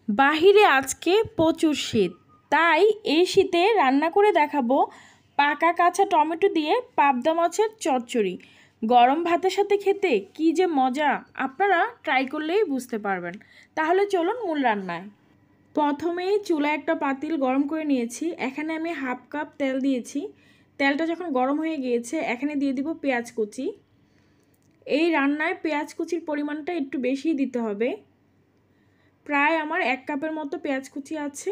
বাহিরে আজকে প্রচুর শীত, তাই এই শীতে রান্না করে দেখাবো পাকা কাঁচা টমেটো দিয়ে পাবদা মাছের চচ্চড়ি। গরম ভাতের সাথে খেতে কি যে মজা, আপনারা ট্রাই করলেই বুঝতে পারবেন। তাহলে চলুন মূল রান্নায়। প্রথমেই চুলায় একটা পাতিল গরম করে নিয়েছি। এখানে আমি হাফ কাপ তেল দিয়েছি। তেলটা যখন গরম হয়ে গিয়েছে, এখানে দিয়ে দিব পেঁয়াজ কুচি। এই রান্নায় পেঁয়াজ কুচির পরিমাণটা একটু বেশিই দিতে হবে। প্রায় আমার 1 কাপের মতো পেঁয়াজ কুচি আছে।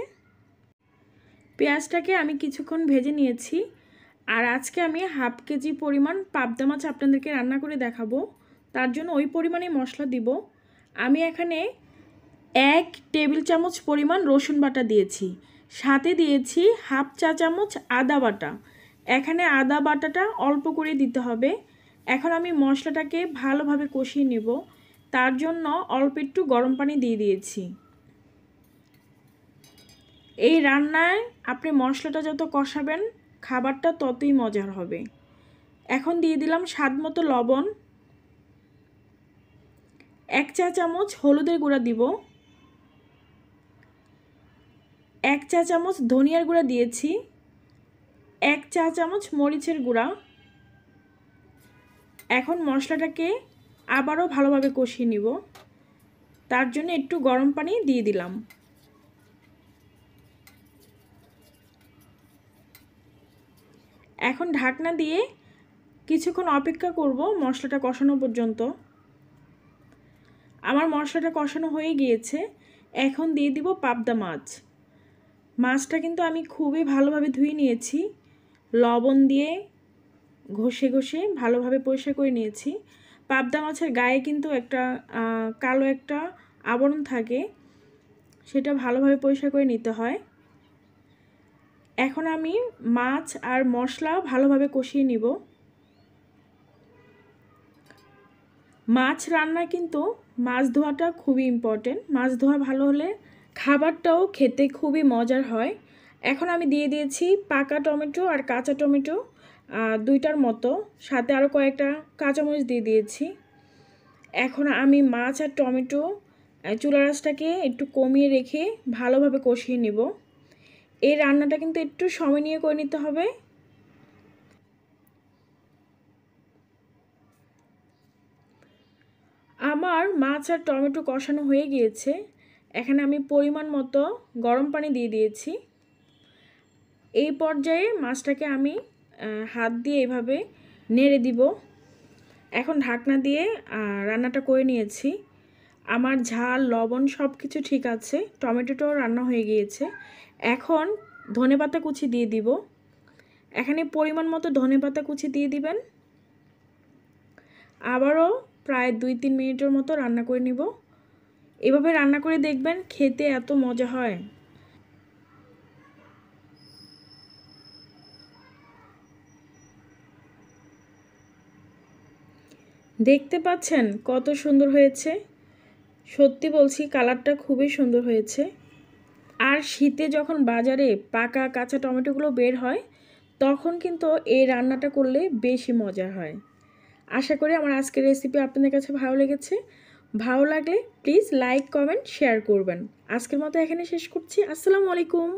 পেঁয়াজটাকে আমি কিছুক্ষণ ভেজে নিয়েছি। আর আজকে আমি হাফ কেজি পরিমাণ পাবদা মাছ আপনাদেরকে রান্না করে দেখাবো, তার জন্য ওই পরিমাণে মশলা দিব। আমি এখানে 1 টেবিল চামচ পরিমাণ রসুন বাটা দিয়েছি, সাথে দিয়েছি হাফ চা চামচ আদা বাটা। এখানে আদা বাটাটা অল্প করে দিতে হবে। এখন আমি মশলাটাকে ভালোভাবে কষিয়ে নেব, তার জন্য অল্প একটু গরম পানি দিয়ে দিয়েছি। এই রান্নায় আপনি মশলাটা যত কষাবেন, খাবারটা ততই মজার হবে। এখন দিয়ে দিলাম স্বাদ মতো লবণ, 1 চা চামচ হলুদের গুঁড়া দিব, 1 চা চামচ ধনিয়ার গুঁড়া দিয়েছি, 1 চা চামচ মরিচের গুঁড়া। এখন মশলাটাকে আবারও ভালোভাবে কষিয়ে নিব, তার জন্য একটু গরম পানি দিয়ে দিলাম। এখন ঢাকনা দিয়ে কিছুক্ষণ অপেক্ষা করব মশলাটা কষানো পর্যন্ত। আমার মশলাটা কষানো হয়ে গিয়েছে। এখন দিয়ে দিব পাবদা মাছ। মাছটা কিন্তু আমি খুবই ভালোভাবে ধুয়ে নিয়েছি, লবণ দিয়ে ঘষে ঘষে ভালোভাবে পরিষ্কার করে নিয়েছি। পাবদা মাছের গায়ে কিন্তু একটা কালো একটা আবরণ থাকে, সেটা ভালোভাবে পরিষ্কার করে নিতে হয়। এখন আমি মাছ আর মশলা ভালোভাবে কষিয়ে নিব। মাছ রান্না কিন্তু মাছ ধোয়াটা খুবই ইম্পর্টেন্ট। মাছ ধোয়া ভালো হলে খাবারটাও খেতে খুবই মজার হয়। এখন আমি দিয়ে দিয়েছি পাকা টমেটো আর কাঁচা টমেটো 2টার মতো, সাথে আরও কয়েকটা কাঁচামরিচ দিয়ে দিয়েছি। এখন আমি মাছ আর টমেটো চুলার আঁচটাকে একটু কমিয়ে রেখে ভালোভাবে কষিয়ে নেব। এই রান্নাটা কিন্তু একটু সময় নিয়ে করে নিতে হবে। আমার মাছ আর টমেটো কষানো হয়ে গিয়েছে। এখানে আমি পরিমাণ মতো গরম পানি দিয়ে দিয়েছি। এই পর্যায়ে মাছটাকে আমি হাত দিয়ে এভাবে নেড়ে দিব। এখন ঢাকনা দিয়ে রান্নাটা করে নিয়েছি। আমার ঝাল লবণ সব কিছু ঠিক আছে, টমেটোটাও রান্না হয়ে গিয়েছে। এখন ধনেপাতা কুচি দিয়ে দিব। এখানে পরিমাণ মতো ধনেপাতা কুচি দিয়ে দিবেন। আবারও প্রায় 2-3 মিনিটের মতো রান্না করে নিব। এভাবে রান্না করে দেখবেন, খেতে এত মজা হয়। দেখতে পাচ্ছেন কত সুন্দর হয়েছে। সত্যি বলছি, কালারটা খুবই সুন্দর হয়েছে। আর শীতে যখন বাজারে পাকা কাঁচা টমেটোগুলো বের হয়, তখন কিন্তু এই রান্নাটা করলে বেশি মজা হয়। আশা করি আমার আজকের রেসিপি আপনাদের কাছে ভালো লেগেছে। ভালো লাগলে প্লিজ লাইক কমেন্ট শেয়ার করবেন। আজকের মতো এখানে শেষ করছি। আসসালামু আলাইকুম।